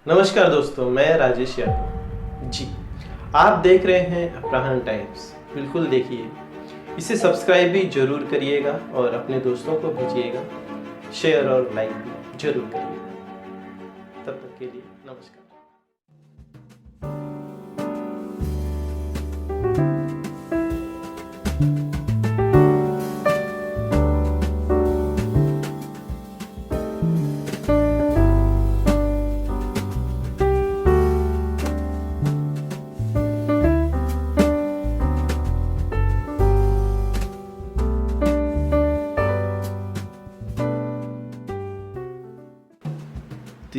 नमस्कार दोस्तों, मैं राजेश यादव जी। आप देख रहे हैं अपराहन टाइम्स। बिल्कुल देखिए, इसे सब्सक्राइब भी जरूर करिएगा और अपने दोस्तों को भेजिएगा। शेयर और लाइक भी जरूर करिएगा। तब तक के लिए नमस्कार।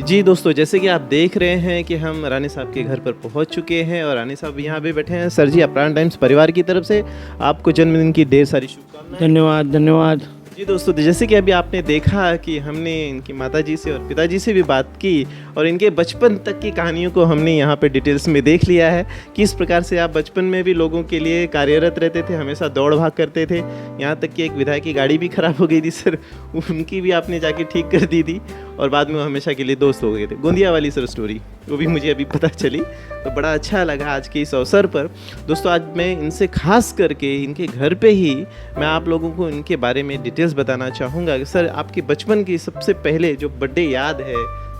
जी दोस्तों, जैसे कि आप देख रहे हैं कि हम रानी साहब के घर पर पहुंच चुके हैं और रानी साहब यहाँ पे बैठे हैं। सर जी, अपराहन टाइम्स परिवार की तरफ से आपको जन्मदिन की ढेर सारी शुभकामनाएं। धन्यवाद धन्यवाद। जी दोस्तों, जैसे कि अभी आपने देखा कि हमने इनकी माताजी से और पिताजी से भी बात की और इनके बचपन तक की कहानियों को हमने यहाँ पे डिटेल्स में देख लिया है। किस प्रकार से आप बचपन में भी लोगों के लिए कार्यरत रहते थे, हमेशा दौड़ भाग करते थे। यहाँ तक कि एक विधायक की गाड़ी भी खराब हो गई थी सर, उनकी भी आपने जाके ठीक कर दी थी और बाद में वो हमेशा के लिए दोस्त हो गए थे। गोंदिया वाली सर स्टोरी वो भी मुझे अभी पता चली, तो बड़ा अच्छा लगा आज के इस अवसर पर। दोस्तों, आज मैं इनसे खास करके इनके घर पे ही मैं आप लोगों को इनके बारे में डिटेल्स बताना चाहूँगा। सर, आपके बचपन की सबसे पहले जो बर्थडे याद है,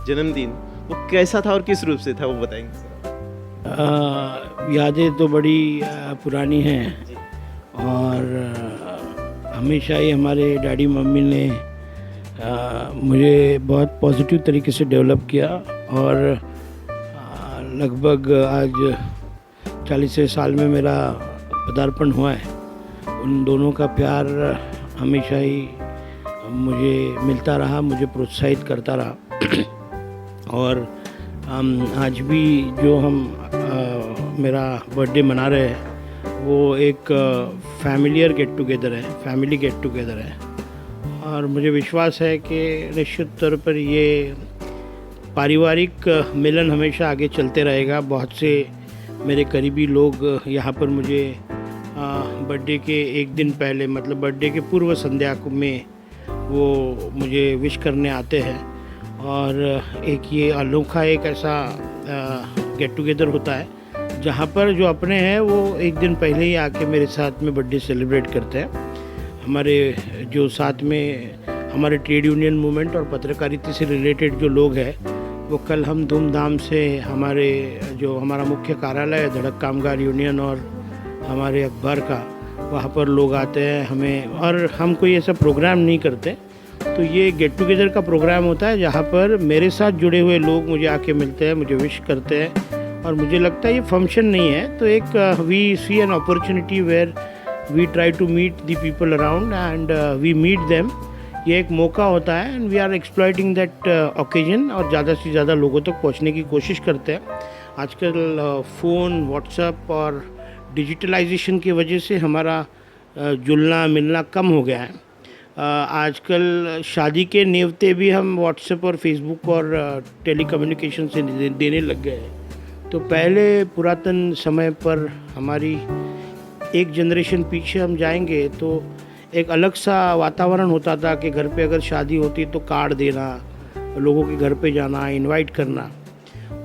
जन्मदिन, वो कैसा था और किस रूप से था, वो बताएंगे सर? यादें तो बड़ी पुरानी हैं और हमेशा ही हमारे डैडी मम्मी ने मुझे बहुत पॉजिटिव तरीके से डेवलप किया और लगभग आज 40 साल में मेरा पदार्पण हुआ है। उन दोनों का प्यार हमेशा ही मुझे मिलता रहा, मुझे प्रोत्साहित करता रहा और आज भी जो हम मेरा बर्थडे मना रहे हैं वो एक फैमिली गेट टुगेदर है और मुझे विश्वास है कि निश्चित तौर पर ये पारिवारिक मिलन हमेशा आगे चलते रहेगा। बहुत से मेरे करीबी लोग यहाँ पर मुझे बर्थडे के एक दिन पहले, मतलब बर्थडे के पूर्व संध्या में वो मुझे विश करने आते हैं और एक ये अनोखा एक ऐसा गेट टुगेदर होता है जहाँ पर जो अपने हैं वो एक दिन पहले ही आके मेरे साथ में बर्थडे सेलिब्रेट करते हैं। हमारे जो साथ में हमारे ट्रेड यूनियन मूवमेंट और पत्रकारिता से रिलेटेड जो लोग हैं वो कल हम धूमधाम से हमारे जो हमारा मुख्य कार्यालय है धड़क कामगार यूनियन और हमारे अखबार का, वहाँ पर लोग आते हैं हमें, और हम कोई ऐसा प्रोग्राम नहीं करते। तो ये गेट टुगेदर का प्रोग्राम होता है जहाँ पर मेरे साथ जुड़े हुए लोग मुझे आके मिलते हैं, मुझे विश करते हैं और मुझे लगता है ये फंक्शन नहीं है, तो एक we see an opportunity where we try to meet the people around and we meet them. ये एक मौका होता है and we are exploiting that occasion और ज़्यादा से ज़्यादा लोगों तक पहुंचने की कोशिश करते हैं। आजकल फ़ोन, व्हाट्सएप और डिजिटलाइजेशन की वजह से हमारा जुलना मिलना कम हो गया है। आजकल शादी के नेवते भी हम व्हाट्सएप और फेसबुक और टेलीकम्युनिकेशन से देने लग गए हैं। तो पहले पुरातन समय पर हमारी एक जनरेशन पीछे हम जाएंगे तो एक अलग सा वातावरण होता था कि घर पे अगर शादी होती तो कार्ड देना, लोगों के घर पे जाना, इनवाइट करना।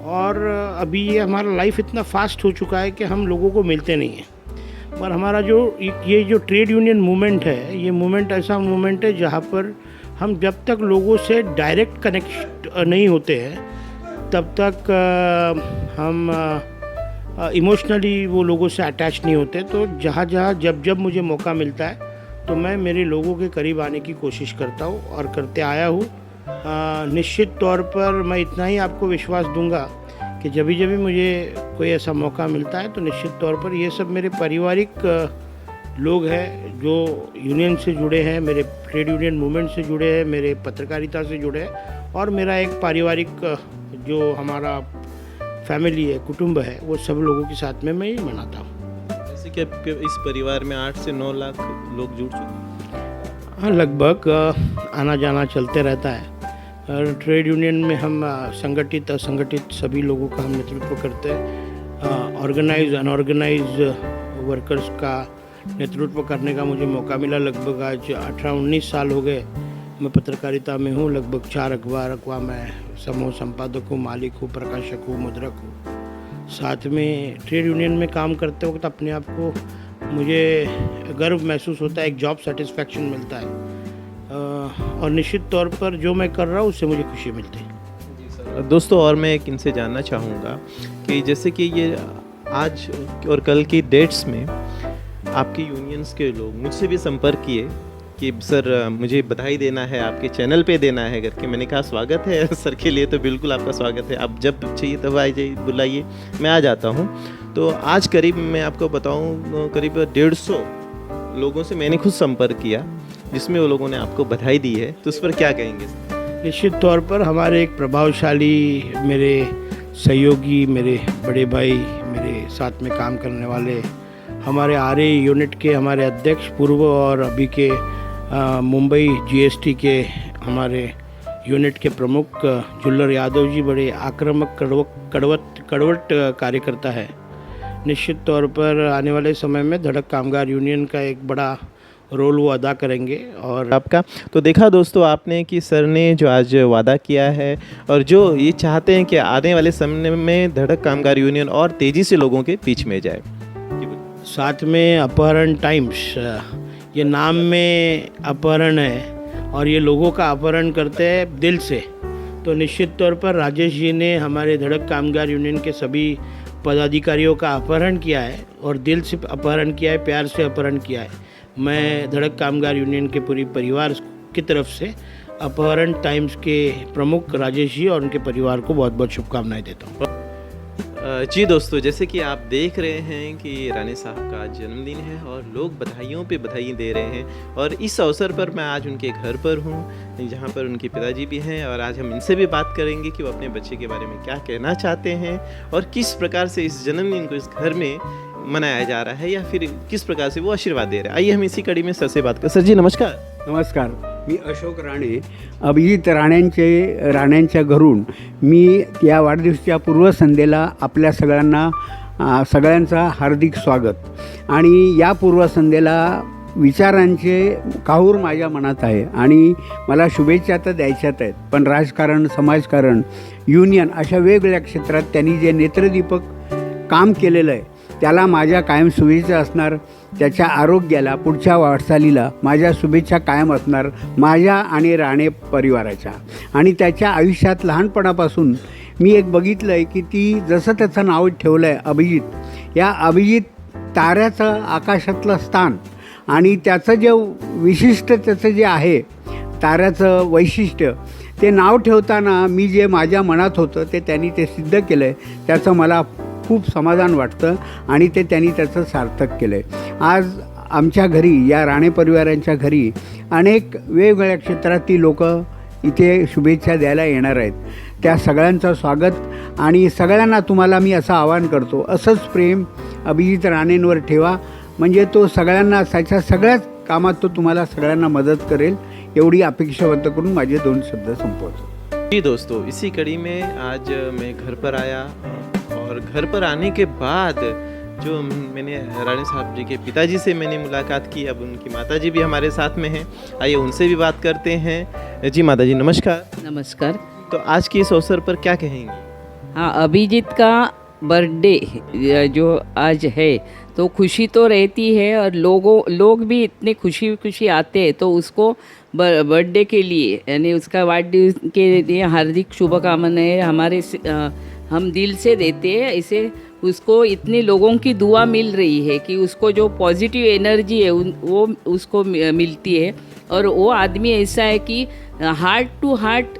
और अभी ये हमारा लाइफ इतना फास्ट हो चुका है कि हम लोगों को मिलते नहीं हैं। पर हमारा ये जो ट्रेड यूनियन मूवमेंट है, ये मूवमेंट ऐसा मूवमेंट है जहाँ पर हम जब तक लोगों से डायरेक्ट कनेक्ट नहीं होते हैं तब तक हम इमोशनली वो लोगों से अटैच नहीं होते। तो जहाँ जब मुझे मौका मिलता है तो मैं मेरे लोगों के करीब आने की कोशिश करता हूँ और करते आया हूँ। निश्चित तौर पर मैं इतना ही आपको विश्वास दूंगा कि जब भी मुझे कोई ऐसा मौका मिलता है तो निश्चित तौर पर ये सब मेरे पारिवारिक लोग हैं जो यूनियन से जुड़े हैं, मेरे ट्रेड यूनियन मूवमेंट से जुड़े हैं, मेरे पत्रकारिता से जुड़े हैं और मेरा एक पारिवारिक जो हमारा फैमिली है, कुटुंब है, वो सब लोगों के साथ में मैं ही मनाता हूँ। जैसे कि आपके इस परिवार में 8 से 9 लाख लोग जुड़ चुके हैं। हाँ, लगभग आना जाना चलते रहता है। और ट्रेड यूनियन में हम संगठित असंगठित सभी लोगों का हम नेतृत्व करते हैं। ऑर्गेनाइज अनऑर्गेनाइज वर्कर्स का नेतृत्व करने का मुझे मौका मिला। लगभग आज 18-19 साल हो गए मैं पत्रकारिता में हूँ, लगभग 4 अखबार का मैं समूह संपादक हूँ, मालिक हूँ, प्रकाशक हूँ, मुद्रक हूँ। साथ में ट्रेड यूनियन में काम करते वक्त अपने आप को मुझे गर्व महसूस होता है, एक जॉब सेटिस्फैक्शन मिलता है और निश्चित तौर पर जो मैं कर रहा हूँ उससे मुझे खुशी मिलती है। दोस्तों, और मैं एक इनसे जानना चाहूँगा कि जैसे कि ये आज और कल की डेट्स में आपके यूनियंस के लोग मुझसे भी संपर्क किए कि सर मुझे बधाई देना है, आपके चैनल पे देना है करके। मैंने कहा स्वागत है सर के लिए, तो बिल्कुल आपका स्वागत है, आप जब चाहिए तब आ जाइए, बुलाइए, मैं आ जाता हूँ। तो आज करीब मैं आपको बताऊँ करीब 150 लोगों से मैंने खुद संपर्क किया, जिसमें वो लोगों ने आपको बधाई दी है, तो उस पर क्या कहेंगे सर? निश्चित तौर पर हमारे एक प्रभावशाली मेरे सहयोगी, मेरे बड़े भाई, मेरे साथ में काम करने वाले, हमारे आरए यूनिट के हमारे अध्यक्ष पूर्व और अभी के मुंबई जीएसटी के हमारे यूनिट के प्रमुख जुल्लर यादव जी बड़े आक्रामक कड़वट कार्यकर्ता है। निश्चित तौर पर आने वाले समय में धड़क कामगार यूनियन का एक बड़ा रोल वो अदा करेंगे। और आपका तो देखा दोस्तों आपने कि सर ने जो आज वादा किया है और जो ये चाहते हैं कि आने वाले समय में धड़क कामगार यूनियन और तेज़ी से लोगों के बीच में जाए। साथ में अपहरण टाइम्स, ये नाम में अपहरण है और ये लोगों का अपहरण करते हैं दिल से। तो निश्चित तौर पर राजेश जी ने हमारे धड़क कामगार यूनियन के सभी पदाधिकारियों का अपहरण किया है और दिल से अपहरण किया है, प्यार से अपहरण किया है। मैं धड़क कामगार यूनियन के पूरी परिवार की तरफ से अपहरण टाइम्स के प्रमुख राजेश जी और उनके परिवार को बहुत बहुत शुभकामनाएं देता हूँ। जी दोस्तों, जैसे कि आप देख रहे हैं कि राणे साहब का आज जन्मदिन है और लोग बधाइयों पे बधाई दे रहे हैं, और इस अवसर पर मैं आज उनके घर पर हूँ जहाँ पर उनके पिताजी भी हैं, और आज हम इनसे भी बात करेंगे कि वो अपने बच्चे के बारे में क्या कहना चाहते हैं और किस प्रकार से इस जन्मदिन को इस घर में मनाया जा रहा है, या फिर किस प्रकार से वो आशीर्वाद दे रहे हैं। आइए हम इसी कड़ी में सर से बात करें। सर जी नमस्कार। नमस्कार, मी अशोक राणे, अभिजित राणेंच्या घरून मी या वाढदिवसाच्या पूर्वसंध्येला आपल्या सगळ्यांचा हार्दिक स्वागत। आणि या पूर्वसंध्येला विचारांचे काहूर माझ्या मनात आहे आणि मला शुभेच्छा तर द्यायच्याच आहेत, पण राजकारण, समाजकारण, युनियन अशा वेगवेगळ्या क्षेत्रात त्यांनी जे नेत्रदीपक काम केलेलं आहे त्याला माझ्या कायम शुभेच्छा असणार। त्याच्या आरोग्याला, पुढच्या वाटचालीला माझ्या शुभेच्छा कायम असणार माझ्या आणि राणे परिवाराच्या। आणि त्याच्या आयुष्यात लहानपणापासून मी एक बघितलं आहे की ती जसं त्याचं नाव ठेवलं आहे अभिजित, या अभिजित ताऱ्याचं आकाशातलं स्थान आणि त्याचं जे विशिष्ट त्याचं जे आहे ताऱ्याचं वैशिष्ट्य, ते नाव ठेवताना मी जे माझ्या मनात होतं ते त्यांनी ते सिद्ध केलं आहे, त्याचं मला खूप समाधान वाटतं आणि ते त्यांनी त्याचं सार्थक केलं आहे। आज आमच्या घरी, या राणे परिवारांच्या घरी अनेक वेगवेगळ्या क्षेत्रातील लोक इथे शुभेच्छा द्यायला येणार आहेत। त्या सगळ्यांचं स्वागत आणि सगळ्यांना तुम्हाला मी असं आवाहन करतो, असंच प्रेम अभिजित राणेंवर ठेवा, म्हणजे तो सगळ्यांना त्याच्या सगळ्याच कामात तो तुम्हाला सगळ्यांना मदत करेल, एवढी अपेक्षा व्यक्त करून माझे 2 शब्द संपवतो। जी दोस्तों, इसी कड़ी में आज मैं घर पर आया और घर पर आने के बाद जो मैंने राणे साहब जी के पिताजी से मैंने मुलाकात की, अब उनकी माताजी भी हमारे साथ में हैं। आइए उनसे भी बात करते हैं। जी माताजी नमस्कार। नमस्कार। तो आज के इस अवसर पर क्या कहेंगी? हाँ, अभिजीत का बर्थडे जो आज है तो खुशी तो रहती है और लोग भी इतने खुशी आते हैं, तो उसको बर्थडे के लिए यानी उसका वाढदिवस के लिए हार्दिक शुभकामनाएं हम दिल से देते हैं। इसे उसको इतने लोगों की दुआ मिल रही है कि उसको जो पॉजिटिव एनर्जी है वो उसको मिलती है, और वो आदमी ऐसा है कि हार्ट टू हार्ट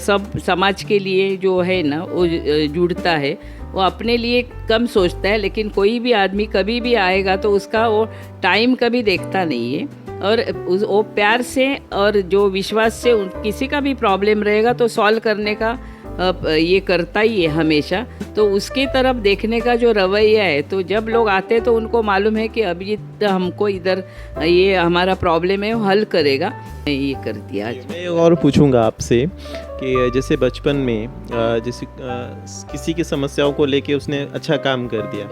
सब समाज के लिए जो है ना वो जुड़ता है। वो अपने लिए कम सोचता है, लेकिन कोई भी आदमी कभी भी आएगा तो उसका वो टाइम कभी देखता नहीं है, और वो प्यार से और जो विश्वास से किसी का भी प्रॉब्लम रहेगा तो सॉल्व करने का ये करता ही है हमेशा। तो उसकी तरफ देखने का जो रवैया है, तो जब लोग आते हैं तो उनको मालूम है कि अभिजीत हमको इधर ये हमारा प्रॉब्लम है वो हल करेगा, ये कर दिया। आज मैं और पूछूंगा आपसे कि जैसे बचपन में जैसे किसी की समस्याओं को लेके उसने अच्छा काम कर दिया,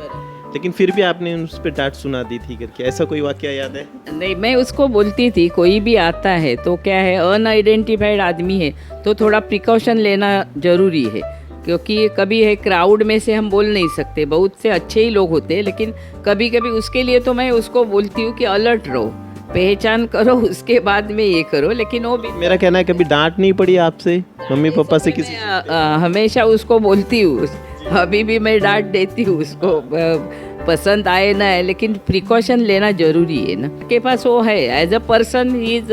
लेकिन फिर भी आपने उस पर डांट सुना दी थी करके, ऐसा कोई वाकया याद है? नहीं, मैं उसको बोलती थी कोई भी आता है तो क्या है, अनआइडेंटिफाइड आदमी है तो थोड़ा प्रिकॉशन लेना ज़रूरी है, क्योंकि कभी है क्राउड में से हम बोल नहीं सकते, बहुत से अच्छे ही लोग होते हैं, लेकिन कभी कभी उसके लिए तो मैं उसको बोलती हूँ कि अलर्ट रहो, पहचान करो, उसके बाद में ये करो। लेकिन वो भी मेरा कहना है कभी डांट नहीं पड़ी आपसे, मम्मी पापा से किसी? मैं हमेशा उसको बोलती हूँ, अभी भी मैं डांट देती हूँ उसको, पसंद आए ना है, लेकिन प्रिकॉशन लेना जरूरी है ना। के पास वो है एज अ पर्सन, इज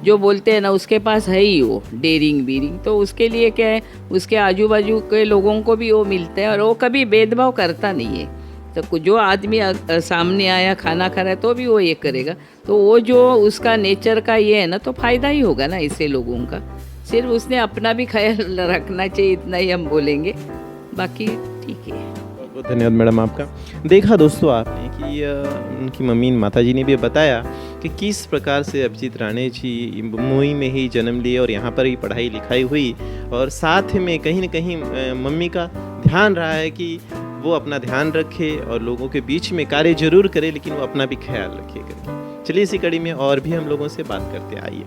जो बोलते हैं ना, उसके पास है ही वो डेयरिंग बीरिंग, तो उसके लिए क्या है, उसके आजू बाजू के लोगों को भी वो मिलते हैं और वो कभी भेदभाव करता नहीं है। तो जो आदमी सामने आया खाना खा रहा है तो भी वो ये करेगा, तो वो जो उसका नेचर का ये है ना, तो फायदा ही होगा ना इससे लोगों का। सिर्फ उसने अपना भी ख्याल रखना चाहिए, इतना ही हम बोलेंगे, बाकी ठीक है। बहुत बहुत धन्यवाद मैडम आपका। देखा दोस्तों आपने कि उनकी मम्मी माता जी ने भी बताया कि किस प्रकार से अभिजीत राणे जी मुंबई में ही जन्म लिए और यहाँ पर ही पढ़ाई लिखाई हुई, और साथ में कहीं न कहीं मम्मी का ध्यान रहा है कि वो अपना ध्यान रखे और लोगों के बीच में कार्य जरूर करे, लेकिन वो अपना भी ख्याल रखे करके। चलिए इसी कड़ी में और भी हम लोगों से बात करते हैं, आइए।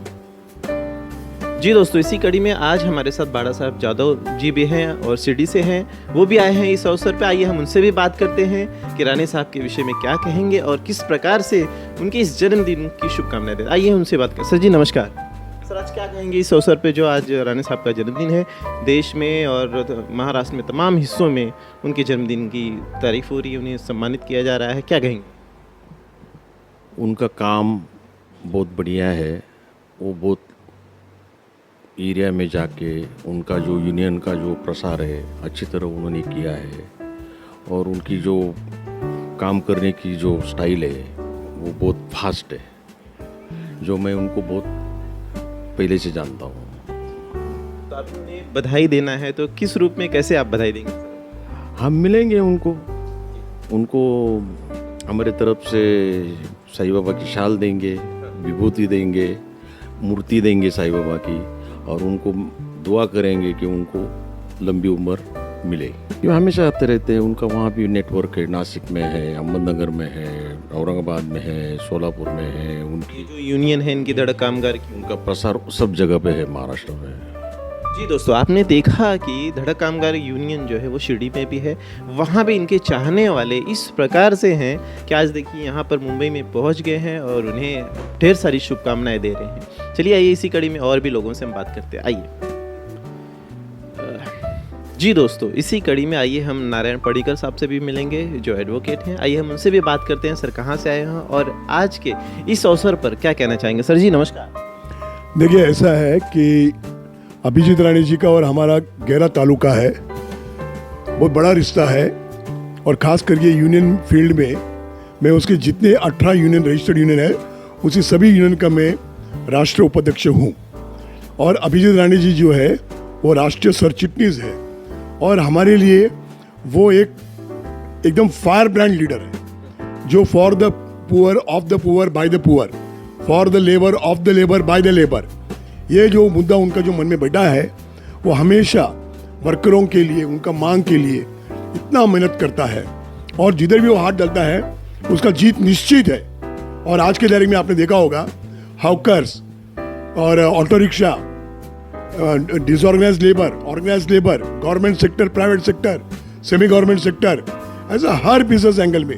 जी दोस्तों, इसी कड़ी में आज हमारे साथ बाड़ा साहब जादव जी भी हैं और सिडी से हैं, वो भी आए हैं इस अवसर पे। आइए हम उनसे भी बात करते हैं कि राणे साहब के विषय में क्या कहेंगे और किस प्रकार से उनके इस जन्मदिन की शुभकामनाएं देते हैं। आइए उनसे बात करें। सर जी नमस्कार। सर आज क्या कहेंगे इस अवसर पे जो आज राणे साहब का जन्मदिन है, देश में और महाराष्ट्र में तमाम हिस्सों में उनके जन्मदिन की तारीफ हो रही है, उन्हें सम्मानित किया जा रहा है, क्या कहेंगे? उनका काम बहुत बढ़िया है, वो बहुत एरिया में जाके उनका जो यूनियन का जो प्रसार है अच्छी तरह उन्होंने किया है, और उनकी जो काम करने की जो स्टाइल है वो बहुत फास्ट है, जो मैं उनको बहुत पहले से जानता हूँ। तो आप उन्हें बधाई देना है तो किस रूप में, कैसे आप बधाई देंगे? हम मिलेंगे उनको हमारे तरफ से साईं बाबा की शाल देंगे, विभूति देंगे, मूर्ति देंगे साईं बाबा की, और उनको दुआ करेंगे कि उनको लंबी उम्र मिले। ये हमेशा आते रहते हैं, उनका वहाँ भी नेटवर्क है, नासिक में है, अहमदनगर में है, औरंगाबाद में है, सोलापुर में है, उनकी जो यूनियन है इनकी धड़क कामगार की, उनका प्रसार सब जगह पे है महाराष्ट्र में। जी दोस्तों, आपने देखा कि धड़क कामगार यूनियन जो है वो शिरडी में भी है, वहाँ भी इनके चाहने वाले इस प्रकार से हैं कि आज देखिए यहाँ पर मुंबई में पहुँच गए हैं और उन्हें ढेर सारी शुभकामनाएं दे रहे हैं। चलिए आइए इसी कड़ी में और भी लोगों से हम बात करते हैं, आइए। जी दोस्तों, इसी कड़ी में आइए हम नारायण पडिक्कल साहब से भी मिलेंगे जो एडवोकेट हैं। आइए हम उनसे भी बात करते हैं, सर कहाँ से आए हैं और आज के इस अवसर पर क्या कहना चाहेंगे। सर जी नमस्कार। देखिए ऐसा है कि अभिजीत राणे जी का और हमारा गहरा ताल्लुका है, बहुत बड़ा रिश्ता है, और ख़ास करके यूनियन फील्ड में मैं उसके जितने 18 यूनियन रजिस्टर्ड यूनियन है उसी सभी यूनियन का मैं राष्ट्रीय उपाध्यक्ष हूँ, और अभिजीत राणे जी जो है वो राष्ट्रीय सरचिटनीस है, और हमारे लिए वो एकदम फायर ब्रांड लीडर है, जो for the poor, of the poor, by the poor, for the labour, of the labour, by the labour, ये जो मुद्दा उनका जो मन में बैठा है वो हमेशा वर्करों के लिए, उनका मांग के लिए इतना मेहनत करता है, और जिधर भी वो हाथ डालता है उसका जीत निश्चित है। और आज के दायरे में आपने देखा होगा हॉकर्स और auto rickshaw, disorganised labour, organised labour, government sector, private sector, semi government sector, ऐसा हर बिजनेस एंगल में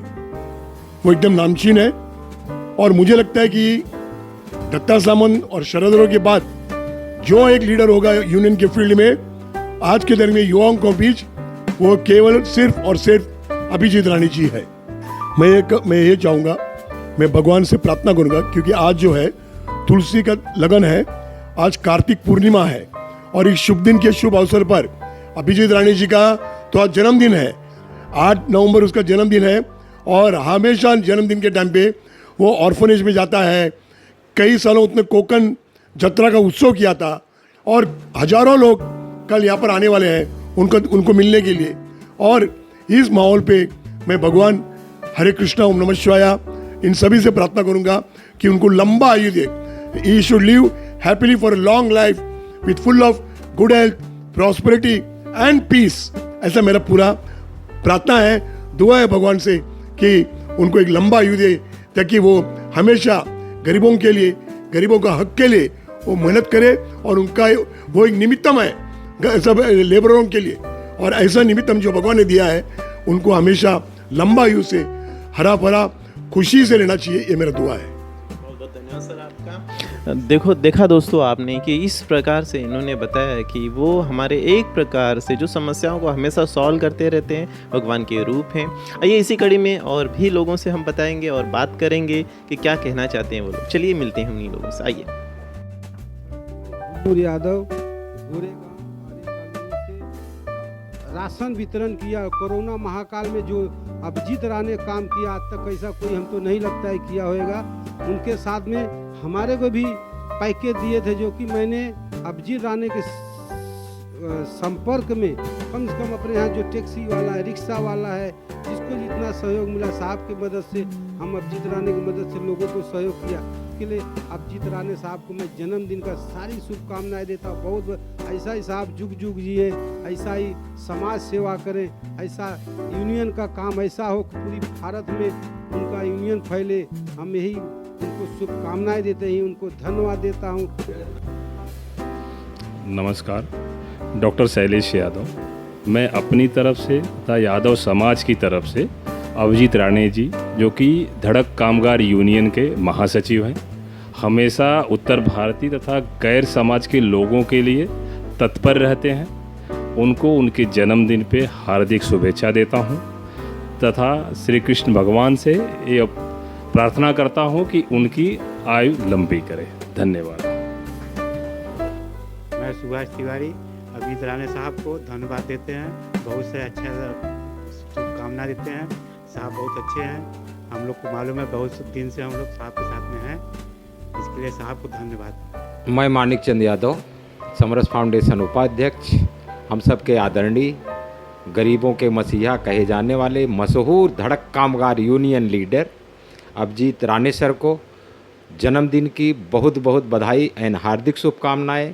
वो एकदम नामचीन है। और मुझे लगता है कि दत्ता सामंत और शरद के बाद जो एक लीडर होगा यूनियन के फील्ड में आज के दिन में युवाओं के बीच, वो केवल सिर्फ और सिर्फ अभिजीत राणे जी है। मैं ये चाहूँगा, मैं भगवान से प्रार्थना करूँगा, क्योंकि आज जो है तुलसी का लगन है, आज कार्तिक पूर्णिमा है, और इस शुभ दिन के शुभ अवसर पर अभिजीत राणे जी का तो आज जन्मदिन है, 8 नवंबर उसका जन्मदिन है, और हमेशा जन्मदिन के टाइम पे वो ऑर्फनेज में जाता है। कई सालों उसने कोकन जत्रा का उत्सव किया था, और हजारों लोग कल यहाँ पर आने वाले हैं उनको मिलने के लिए। और इस माहौल पे मैं भगवान हरे कृष्णा, ओम नमः शिवाय, इन सभी से प्रार्थना करूँगा कि उनको लंबा आयु दे। He should live happily for a long life with full of good health, prosperity and peace, ऐसा मेरा पूरा प्रार्थना है, दुआ है भगवान से कि उनको एक लंबा आयु दे, ताकि वो हमेशा गरीबों के लिए, गरीबों का हक के लिए वो मेहनत करे, और उनका वो एक निमित्तम है सब लेबरों के लिए, और ऐसा निमित्तम जो भगवान ने दिया है उनको हमेशा लंबा आयु से हरा भरा खुशी से लेना चाहिए। ये मेरा दुआ है। बहुत बहुत धन्यवाद सर आपका। देखा दोस्तों आपने कि इस प्रकार से इन्होंने बताया कि वो हमारे एक प्रकार से जो समस्याओं को हमेशा सॉल्व करते रहते हैं, भगवान के रूप हैं। आइए इसी कड़ी में और भी लोगों से हम बताएंगे और बात करेंगे कि क्या कहना चाहते हैं वो लोग। चलिए मिलते हैं उन्हीं लोगों से, आइए। यादव गोरेगांव से राशन वितरण किया। कोरोना महाकाल में जो अभिजीत राणे ने काम किया, आज तक ऐसा कोई हमको नहीं लगता है किया होगा। उनके साथ में हमारे को भी पैकेज दिए थे, जो कि मैंने अभिजीत राणे के संपर्क में कम से कम अपने यहाँ जो टैक्सी वाला है, रिक्शा वाला है, जिसको जितना सहयोग मिला साहब की मदद से, हम अभिजीत राणे की मदद से लोगों को सहयोग किया। के लिए अभिजीत राणे साहब को मैं जन्मदिन का सारी शुभकामनाएं देता हूँ। बहुत ऐसा ही साहब जुग जुग जिए, ऐसा ही समाज सेवा करें, ऐसा यूनियन का काम ऐसा हो कि पूरी भारत में उनका यूनियन फैले। हम यही उनको शुभकामनाएं देते हैं, उनको धन्यवाद देता हूँ। नमस्कार, डॉक्टर शैलेश यादव। मैं अपनी तरफ से तथा यादव समाज की तरफ से अभिजीत राणे जी, जो कि धड़क कामगार यूनियन के महासचिव हैं, हमेशा उत्तर भारतीय तथा गैर समाज के लोगों के लिए तत्पर रहते हैं। उनको उनके जन्मदिन पे हार्दिक शुभेच्छा देता हूं तथा श्री कृष्ण भगवान से ये प्रार्थना करता हूं कि उनकी आयु लंबी करे। धन्यवाद। मैं सुभाष तिवारी अभिजीत राणे साहब को धन्यवाद देते हैं, बहुत से अच्छा शुभकामना देते हैं। साहब बहुत अच्छे हैं, हम लोग को मालूम है, बहुत दिन से हम लोग साहब के साथ में हैं, इसके लिए साहब को धन्यवाद। मैं मानिक चंद यादव, समरस फाउंडेशन उपाध्यक्ष, हम सब के आदरणीय, गरीबों के मसीहा कहे जाने वाले मशहूर Dhadak Kamgar union leader Abhijeet Rane sir को जन्मदिन की बहुत बहुत बधाई एंड हार्दिक शुभकामनाएं।